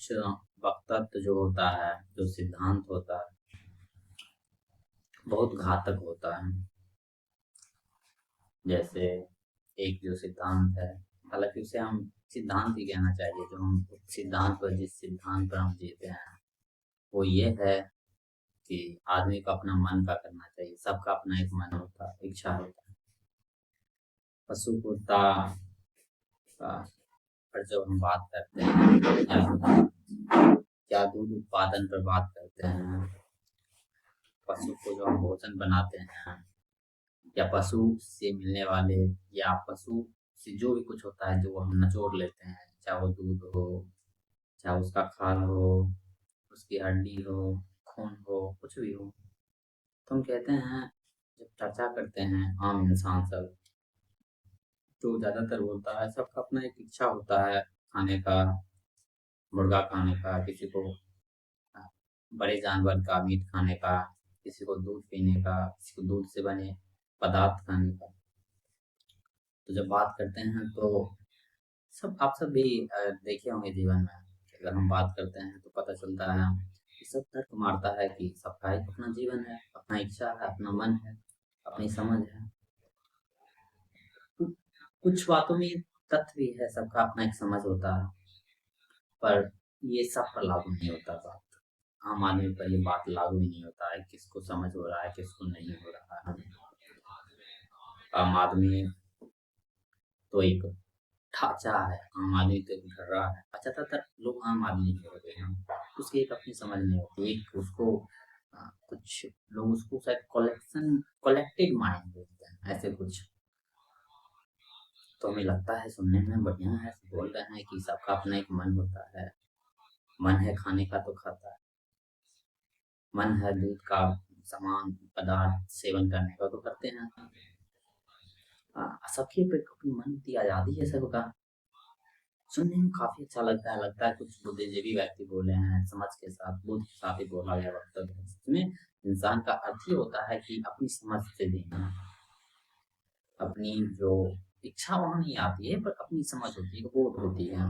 कुछ वक्तत्व जो होता है, जो सिद्धांत होता है, बहुत घातक होता है। जैसे एक जो सिद्धांत है, हालांकि उसे हम सिद्धांत ही कहना चाहिए, जो हम सिद्धांत पर जिस सिद्धांत पर हम जीते हैं वो ये है कि आदमी को अपना मन का करना चाहिए। सबका अपना एक मन होता है, इच्छा होता है। पशु कुत्ता का पर जब हम बात करते हैं या दूध उत्पादन पर बात करते हैं, पशु को जो हम भोजन बनाते हैं या पशु से मिलने वाले या पशु से जो भी कुछ होता है जो हम निचोड़ लेते हैं, चाहे वो दूध हो, चाहे उसका खाल हो, उसकी हड्डी हो, खून हो, कुछ भी हो, तो हम कहते हैं, जब चर्चा करते हैं आम इंसान सब, तो ज्यादातर बोलता है सबका अपना एक इच्छा होता है खाने का, मुर्गा खाने का, किसी को बड़े जानवर का मीट खाने का, किसी को दूध पीने का, किसी को दूध से बने पदार्थ खाने का। तो जब बात करते हैं तो आप सब भी देखे होंगे जीवन में कि अगर हम बात करते हैं तो पता चलता है कि सब तर्क मारता है कि सबका एक अपना जीवन है, अपना इच्छा है, अपना मन है, अपनी समझ है। कुछ बातों में तथ्य भी है, सबका अपना एक समझ होता है, पर ये सब पर लागू नहीं होता बात। आम आदमी पर ये बात लागू ही नहीं होता है, किसको समझ हो रहा है, किसको नहीं हो रहा है। आम आदमी तो एक ढांचा है, आम आदमी तो एक ढर्रा है। अच्छा, ज्यादातर लोग आम आदमी के होते हैं, उसकी एक अपनी समझ नहीं होती। एक उसको कुछ लोग उसको शायद कलेक्टेड माइंड बोलते हैं, ऐसे कुछ। तो हमें लगता है सुनने में बढ़िया है, बोल रहे हैं कि सबका अपना एक मन होता है, मन है खाने का तो खाता है, मन है दूध का सामान पदार्थ सेवन करने का तो करते हैं। सबके पे अपनी मन की आजादी है सबका। सुनने में काफी अच्छा लगता है कुछ बुद्धिजीवी व्यक्ति बोले हैं, समझ के साथ, बुद्ध के साथ ही बोला गया वक्तव्य है। इसमें इंसान का अर्थ ही होता है कि अपनी समझ से जीना, अपनी जो इच्छा वहां नहीं आती है, पर अपनी समझ होती है, बोध होती है।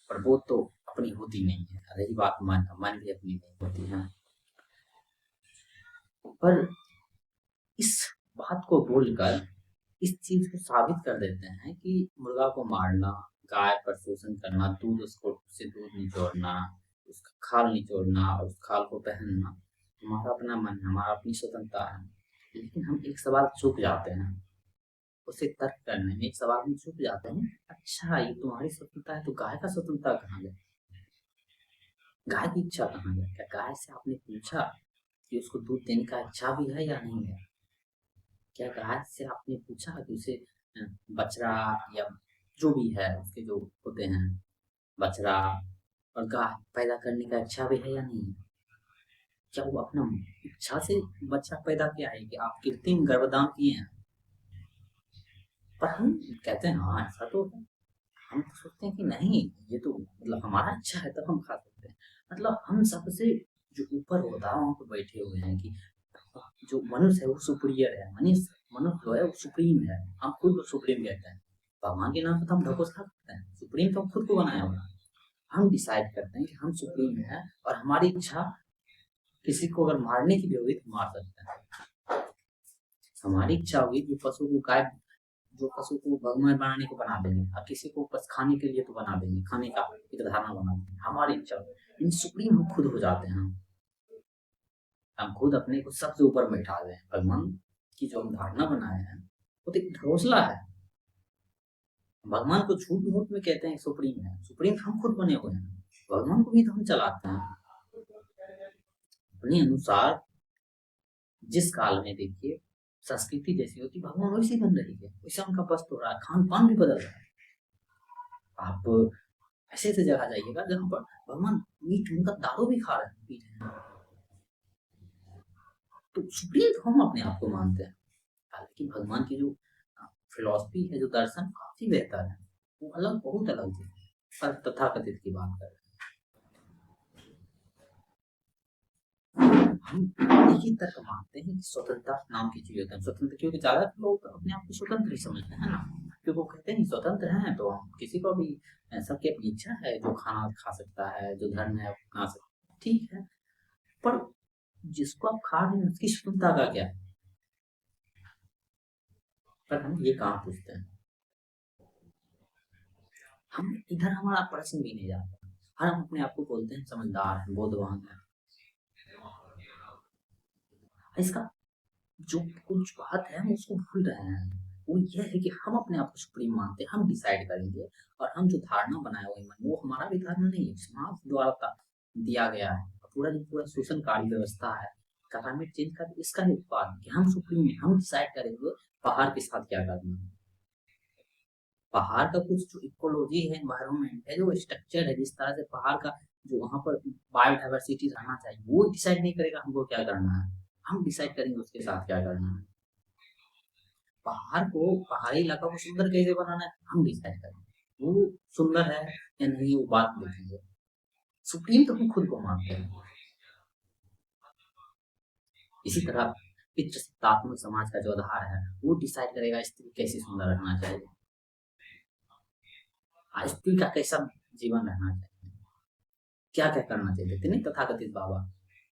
पर बोध तो अपनी होती नहीं है। रही बात मन भी अपनी नहीं होती है। पर इस बात को बोलकर इस चीज को साबित कर देते हैं कि मुर्गा को मारना, गाय पर शोषण करना, दूध उससे दूध निचोड़ना, उसका खाल निचोड़ना और उस खाल को पहनना हमारा अपना मन है, हमारा अपनी स्वतंत्रता है। लेकिन हम एक सवाल चूक जाते हैं, उसे तर्क करने में एक सवाल हम चूक जाते हैं। अच्छा, ये तुम्हारी स्वतंत्रता है तो गाय का स्वतंत्रता कहाँ गया? गाय की इच्छा कहाँ गया? क्या गाय से आपने पूछा कि उसको दूध देने का इच्छा भी है या नहीं है? क्या गाय से आपने पूछा कि उसे बछड़ा या जो भी है उसके जो होते हैं बछड़ा और गाय पैदा करने का इच्छा भी है या नहीं है? क्या वो अपना इच्छा से बच्चा पैदा किया है कि आप कृत्रिम गर्भधान किए हैं? पर हम कहते हैं हाँ ऐसा तो है। हम तो सोचते हैं कि नहीं, ये तो मतलब हमारा इच्छा है तब हम खा सकते हैं। मतलब हम सबसे जो ऊपर होता है वहां पर बैठे हुए हैं कि जो मनुष्य है वो सुपीरियर है, मनुष्य मनुष्य जो है वो सुप्रीम है। हम खुद को सुप्रीम कहते हैं। भगवान के नाम पर तो हम ढकोस खा सकते हैं, सुप्रीम तो हम खुद को बनाया होगा। हम डिसाइड करते हैं कि हम सुप्रीम है और हमारी इच्छा किसी को अगर मारने की भी होगी तो मार सकते हैं। हमारी इच्छा होगी कि पशु को गाय, जो पशु को भगवान बनाने को बना देंगे और किसी को बस खाने के लिए तो बना देंगे, खाने का एक धारणा बना देंगे। हमारी इच्छा इन सुप्रीम हम खुद हो जाते हैं। हम खुद अपने को सबसे ऊपर बैठा दें। भगवान की जो हम धारणा बनाए हैं वो तो एक ढोसला है। भगवान को झूठ मूठ में कहते हैं सुप्रीम है, सुप्रीम हम खुद बने हुए हैं। भगवान को भी तो हम चलाते हैं अपने अनुसार। जिस काल में देखिए संस्कृति जैसी होती भगवान वैसी बन रही है, वैसे उनका वस्त्र हो रहा है, खान पान भी बदल रहा है। आप ऐसे ऐसे जगह जाइएगा जहाँ पर भगवान मीट उनका दारू भी खा रहे हैं, पी रहे हैं। तो सुप्रीम तो हम अपने आप को मानते हैं। हालांकि भगवान की जो फिलॉसफी है, जो दर्शन काफी बेहतर है, वो अलग, बहुत अलग है। पर तथाकथित की बात कर हम एक ही तर्क मानते हैं कि स्वतंत्रता नाम की चीज होता है। स्वतंत्र क्योंकि ज्यादा लोग अपने आप को स्वतंत्र ही समझते हैं ना, क्योंकि वो कहते हैं स्वतंत्र हैं तो हम किसी को भी सबकी अपनी इच्छा है, जो खाना खा सकता है, जो धर्म है वो खा सकता है, ठीक है। पर जिसको आप खा रहे हैं उसकी शुद्धता का क्या? पर हम ये कहाँ पूछते हैं? हम इधर हमारा प्रश्न भी नहीं जाता। हम अपने आप को बोलते हैं समझदार हैं, बुद्धिमान हैं। इसका जो कुछ बात है हम उसको भूल रहे हैं। वो ये है कि हम अपने आप को सुप्रीम मानते हैं, हम डिसाइड करेंगे। और हम जो धारणा बनाए हुए मन, वो हमारा भी धारणा नहीं है, समाज द्वारा दिया गया है। पूरा जो पूरा शोषणकारी व्यवस्था है, क्लाइमेट चेंज का इसका ही उत्पाद है कि हम सुप्रीम है, हम डिसाइड करेंगे पहाड़ के साथ क्या करना है। पहाड़ का कुछ जो इकोलॉजी है, एनवायरनमेंट है, जो स्ट्रक्चर है, जिस तरह से पहाड़ का जो वहां पर बायोडाइवर्सिटी रहना चाहिए, वो डिसाइड नहीं करेगा हमको क्या करना है। हम डिसाइड करेंगे उसके साथ क्या करना है। पहाड़ को, पहाड़ी इलाका को सुंदर कैसे बनाना है हम डिसाइड करेंगे। वो सुंदर है या नहीं वो बात देखेंगे। सुप्रीम तो हम खुद को मानते हैं। इसी तरह पितृसत्तात्मक समाज का जो आधार है वो डिसाइड करेगा स्त्री कैसे सुंदर रहना चाहिए, स्त्री का कैसा जीवन रहना चाहिए, क्या क्या करना चाहिए। देखते नहीं तथाकथित बाबा,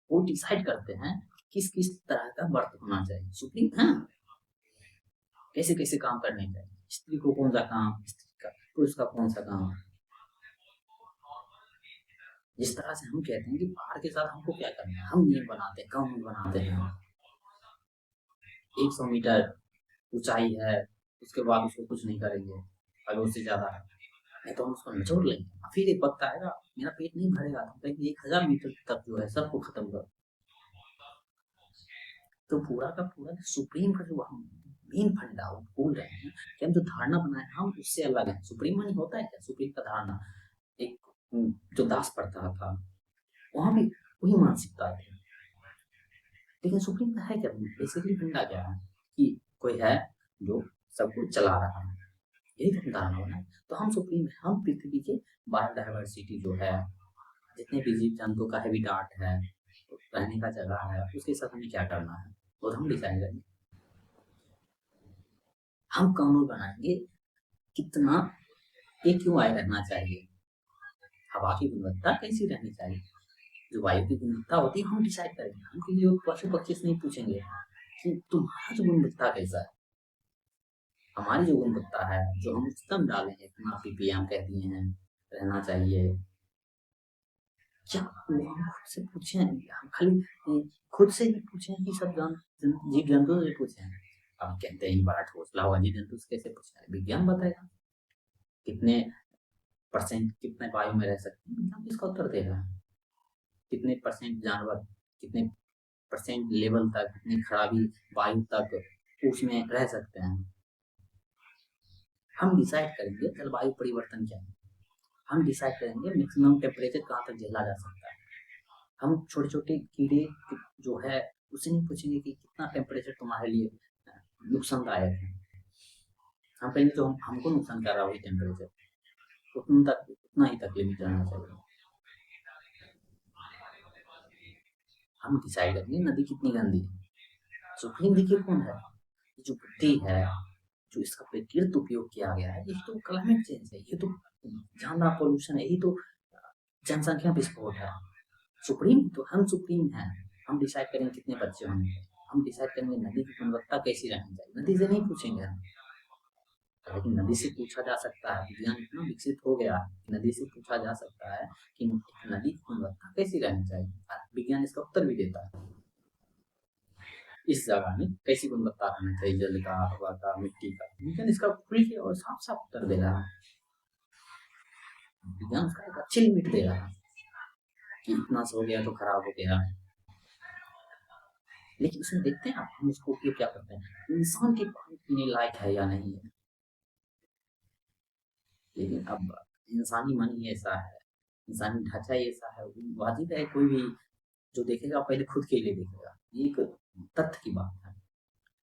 वो डिसाइड करते हैं किस किस तरह का वर्त होना चाहिए। सुप्रीम है, कैसे कैसे काम करने चाहिए, स्त्री को कौन सा काम, स्त्री का पुरुष का कौन सा काम। जिस तरह से हम कहते हैं कि पहाड़ के साथ हमको क्या करना है, हम नियम बनाते हैं, कानून बनाते हैं। 100 मीटर ऊंचाई है, उसके बाद उसको कुछ नहीं करेंगे। अगर उससे ज्यादा है नहीं तो हम उसको निचोड़ लेंगे। फिर एक वक्त आएगा मेरा पेट नहीं भरेगा तो कहेंगे 1000 मीटर तक जो है सबको खत्म कर। तो पूरा का पूरा सुप्रीम का जो हम मेन फंडा वो भूल रहे हैं कि हम जो धारणा बनाए हम उससे अलग है। सुप्रीम नहीं होता है क्या? सुप्रीम का धारणा एक जो दास प्रथा था वहां भी वही मानसिकता थी। लेकिन सुप्रीम का है क्या? बेसिकली फंडा क्या है कि कोई है जो सबको चला रहा है, यही तो हम धारणा बनाए। तो हम सुप्रीम है, हम पृथ्वी के बायोडाइवर्सिटी जो है, जितने भी जीव जंतु का हैबिटाट है, रहने का जगह है, उसके साथ हमें क्या करना है वो हम डिसाइड करेंगे। हम कानून बनाएंगे कितना AQI रहना चाहिए, हवा की गुणवत्ता कैसी रहनी चाहिए, जो वायु की गुणवत्ता होती है हम डिसाइड करेंगे। हम किसी पशु पक्षी से नहीं पूछेंगे कि तुम्हारा जो गुणवत्ता कैसा है। हमारी जो गुणवत्ता है जो हम उच्चतम डाले हैं, इतना PPM कह दिए हैं रहना चाहिए, क्या वो हम खुद से पूछे हैं? हम खाली खुद से ही पूछे हैं कि सब जीव जंतु से पूछे हैं? हम कहते हैं बड़ा ठोसला हुआ जीव जंतु से कैसे पूछे हैं? विज्ञान बताएगा कितने परसेंट कितने वायु में रह सकते हैं, विज्ञान इसका उत्तर देगा। कितने परसेंट जानवर, कितने परसेंट लेवल तक, कितनी खराबी वायु तक उसमें रह सकते हैं। हम डिसाइड करेंगे जलवायु परिवर्तन क्या है, हम डिसाइड करेंगे मैक्सिमम टेम्परेचर कहाँ तक झेला जा सकता है। हम छोटे छोटे कीड़े जो है उससे नहीं पूछेंगे कि कितना टेम्परेचर तुम्हारे लिए नुकसानदायक है। हम कहेंगे जो हमको नुकसान कर रहा है वही टेम्परेचर, उतना ही तक लिमिट रहना चाहिए। हम डिसाइड करेंगे नदी कितनी गंदी है। सुप्रीम देखिए कौन है, जो बुद्धि है, जो इसका विकृत उपयोग किया गया है, ये तो क्लाइमेट चेंज है, ये तो जानना पोल्यूशन है, यही तो जनसंख्या विस्फोट है। सुप्रीम तो हम सुप्रीम हैं, हम डिसाइड करेंगे कितने बच्चे होंगे, हम डिसाइड करेंगे नदी की गुणवत्ता कैसी रहनी चाहिए। नदी से नहीं पूछेंगे हम, लेकिन नदी से पूछा जा सकता है। विज्ञान इतना विकसित हो गया कि नदी से पूछा जा सकता है कि नदी की गुणवत्ता कैसी रहनी चाहिए, विज्ञान इसका उत्तर भी देता है। इस जगह में कैसी गुणवत्ता रहना चाहिए, जल का, हवा का, मिट्टी का, विज्ञान इसका खुल के और साफ साफ उत्तर दे रहा है। विज्ञान उसका एक अच्छी लिमिट दे रहा है कि इतना से हो गया तो खराब हो गया। लेकिन उसमें देखते हैं हम उसको उपयोग क्या करते हैं, इंसान के पानी पीने लायक है या नहीं है। लेकिन अब इंसानी मन ही ऐसा है, इंसानी ढांचा ही ऐसा है, वाजिब है कोई भी जो देखेगा पहले खुद के लिए देखेगा, ये एक तथ्य की बात है।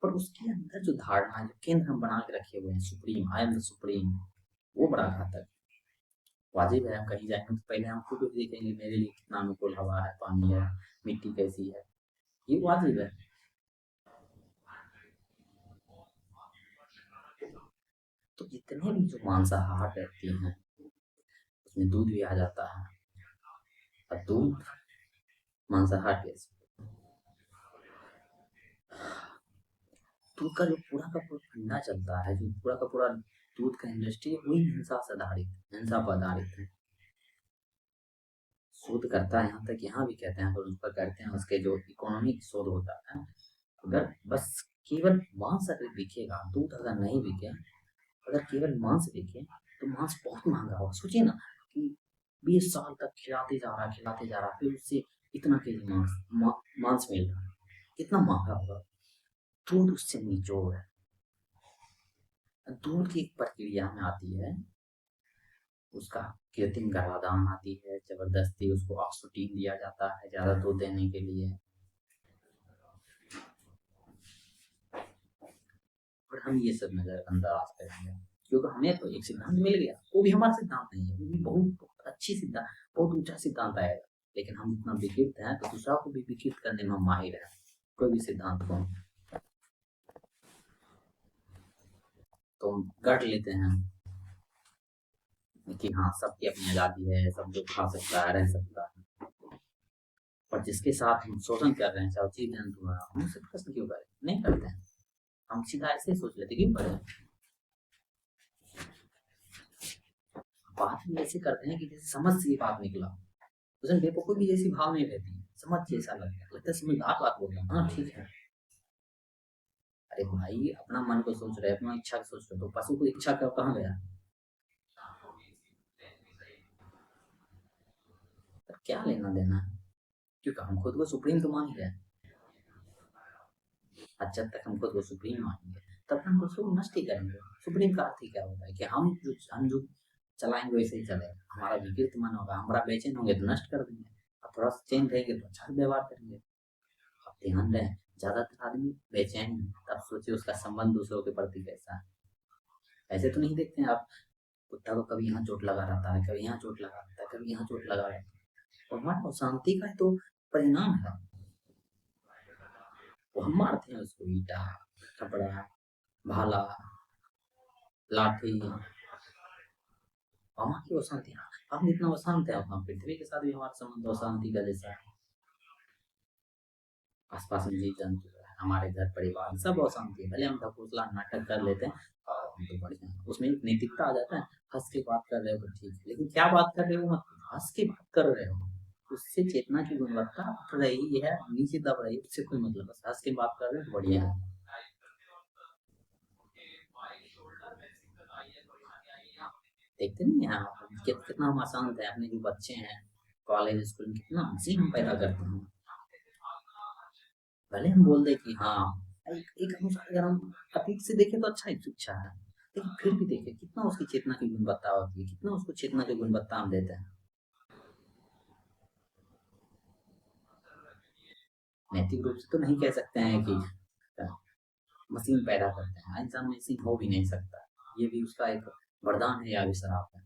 पर उसके अंदर जो धारणा जो केंद्र हम बना के रखे हुए हैं, supreme, I am the supreme, वो बड़ा घातक है। वाजिब है हम कहीं जाएंगे तो पहले हम खुद देखेंगे मेरे लिए कितना अनुकूल हवा है, पानी है, मिट्टी कैसी है, ये वाजिब है। तो जितने भी जो मांसाहार रहती हैं उसमें दूध भी आ जाता है। और दूध मांसाहार कैसे, दूध का जो पूरा का पूरा फंडा चलता है, जो पूरा का पूरा दूध का इंडस्ट्री वही हिंसा से आधारित, हिंसा पर आधारित है। शोध करता है, यहाँ तक यहाँ भी कहते हैं, पर उस पर करते हैं उसके जो इकोनॉमिक शोध होता है, अगर बस केवल मांस अगर बिकेगा, दूध अगर नहीं बिके, अगर केवल मांस बिके तो मांस बहुत महंगा होगा। सोचिए ना कि 20 साल तक खिलाते जा रहा, फिर उससे इतना केजी मांस मिल रहा है, कितना महंगा होगा। दूध उससे निचोड़ है। दूध की एक प्रक्रिया में आती है, उसका कृत्रिम गर्भाधान आती है, जबरदस्ती उसको ऑक्सीटोसिन दिया जाता है ज्यादा दूध देने के लिए, और हम ये सब नजरअंदाज करेंगे क्योंकि हमें तो एक सिद्धांत मिल गया, वो भी हमारा सिद्धांत नहीं है, वो भी बहुत अच्छी सिद्धांत, बहुत ऊंचा सिद्धांत आएगा, लेकिन हम इतना विकृत हैं तो दूसरा को भी विकृत करने में हम माहिर है। कोई भी सिद्धांत को तो हम गढ़ लेते हैं कि हाँ सबकी अपनी आजादी है, सब जो खा सकता है रह सकता है, पर जिसके साथ हम शोषण कर रहे हैं, चाहे जीव जंतु है, हम उससे प्रश्न क्यों करें, नहीं करते हैं। हम सीधा ऐसे ही सोच लेते क्यों करें, बात भी ऐसे करते हैं कि जैसे समझ से ये बात निकला, उसमें बेवकूफी भी जैसी भाव नहीं रहती, समझ जैसा लगता है समझदार बात बोल रहा हूँ, हाँ ठीक है। अरे भाई अपना मन को सोच रहे, अपना इच्छा को सोच रहे, तो पशु को इच्छा का कहाँ गया, तो क्या लेना देना है, क्योंकि हम खुद को सुप्रीम तो मान ही रहे हैं। और जब तक हम खुद को सुप्रीम मानेंगे तब हम खुद को नष्ट ही करेंगे। सुप्रीम का अर्थ ही क्या होता है कि हम जो चलाएंगे वैसे ही चलेगा, हमारा विकृत मन होगा, हमारा बेचैन होंगे तो नष्ट कर देंगे, और थोड़ा सा चेंज रहेंगे तो अच्छा व्यवहार करेंगे। अब ध्यान रहे, ज्यादातर आदमी बेचैन है, तब सोचिए उसका संबंध दूसरों के प्रति कैसा है। ऐसे तो नहीं देखते हैं आप, कुत्ता को कभी यहाँ चोट लगा रहता है, कभी यहाँ चोट लगा रहता है, कभी यहाँ चोट लगा रहता है, और हमारे शांति का तो परिणाम है। वो हम मारते हैं उसको ईटा, कपड़ा, भाला, लाठी, हमारी अशांति, हम जितना अशांत है उतना पृथ्वी के साथ भी हमारा संबंध अशांति का जैसा है। आसपास में जीव जंतु है, हमारे घर परिवार सब अशांति है, भले हम ढकोसला नाटक कर लेते हैं और हम तो बढ़िया हैं, उसमें एक नैतिकता आ जाता है। हंस के बात कर रहे हो तो ठीक है, लेकिन क्या बात कर रहे हो, मत हंस के बात कर रहे हो, उससे चेतना की गुणवत्ता उठ रही है, नीचे दब रही है, उससे कोई मतलब, बस हंस के बात कर रहे हो तो बढ़िया है। देखते नहीं है आप कितना हम अशांत है, अपने जो बच्चे हैं कॉलेज स्कूल में कितना हंसी हम पैदा करते हैं। भले हम बोल दे कि हाँ एक अनुसार अगर हम अतीत से देखें तो अच्छा ही शिक्षा है, लेकिन फिर भी देखें कितना उसकी चेतना की गुणवत्ता होती है, कितना उसको चेतना की गुणवत्ता हम देते हैं। नैतिक रूप से तो नहीं कह सकते हैं कि मशीन पैदा करते हैं, इंसान मशीन हो भी नहीं सकता, ये भी उसका एक वरदान है या अभिशाप है।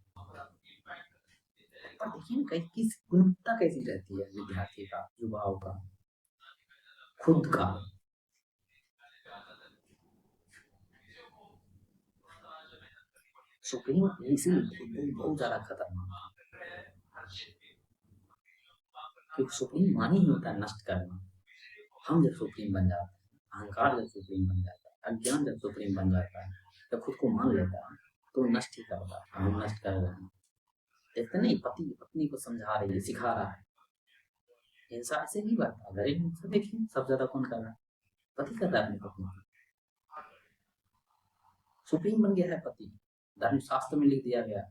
पर देखिए ना कहीं किस गुणवत्ता कैसी रहती है विद्यार्थी का, युवाओं का, खुद का। सुप्रीम इसीलिए बहुत ज्यादा खतरनाक, क्योंकि सुप्रीम मानी ही होता है नष्ट करना। हम जब सुप्रीम बन जाते हैं, अहंकार जब सुप्रीम बन जाता है, अज्ञान जब सुप्रीम बन जाता है, जब खुद को मान लेता है तो नष्ट ही करता है, हम नष्ट कर रहे हैं। देखते नहीं, पति पत्नी को समझा रही है, सिखा रहा है, हिंसा ऐसे नहीं बढ़ता, घरेलू हिंसा देखिए सब ज्यादा कौन कर रहा है, पति कर रहा है अपनी पत्नी को, सुप्रीम बन गया है पति, धर्मशास्त्र में लिख दिया गया,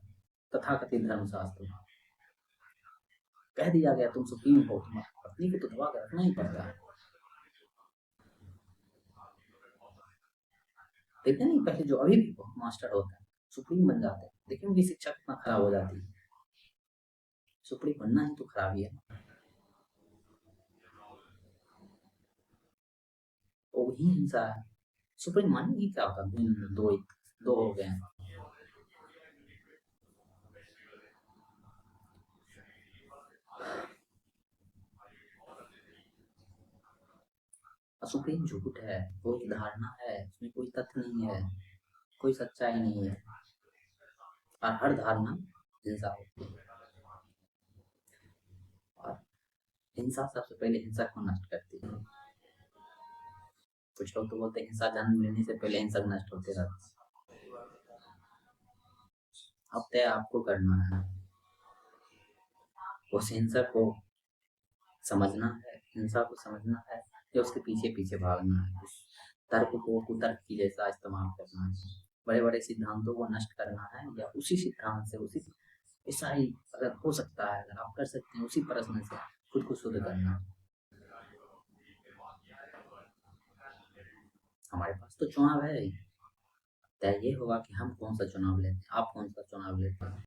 तथाकथित धर्मशास्त्र में कह दिया गया तुम सुप्रीम हो, तुम पत्नी को तो दबा कर रखना ही पड़ता है। देखते नहीं पहले जो अभी भी मास्टर होते हैं सुप्रीम बन जाते हैं, देखिए उनकी शिक्षा कितना खराब हो जाती है, सुप्रीम बनना ही तो खराबी है। वो वही हिंसा है, सुप्रीम माने ही क्या होता है, दो दो हो गए हैं। सुप्रीम झूठ है, वो एक धारणा है, उसमें कोई तथ्य नहीं है। कोई सच्चाई नहीं है और हर धारणा हिंसा होती है। और हिंसा सबसे पहले हिंसा को नष्ट करती है। कुछ लोग तो बोलते हैं हिंसा जन्म लेने से पहले हिंसक नष्ट होते रहते हैं। अब तय आपको करना है, उस हिंसक को समझना है, हिंसा को समझना है या उसके पीछे पीछे भागना है। उस तर्क को कुतर्क की जैसा इस्तेमाल करना है, बड़े बड़े सिद्धांतों को नष्ट करना है या उसी सिद्धांत से उसी ऐसा ही अगर हो सकता है, अगर आप कर सकते हैं उसी प्रश्न से खुद को शुद्ध करना। हमारे पास तो चुनाव है, तय ये होगा कि हम कौन सा चुनाव लेते हैं, आप कौन सा चुनाव लेते हैं।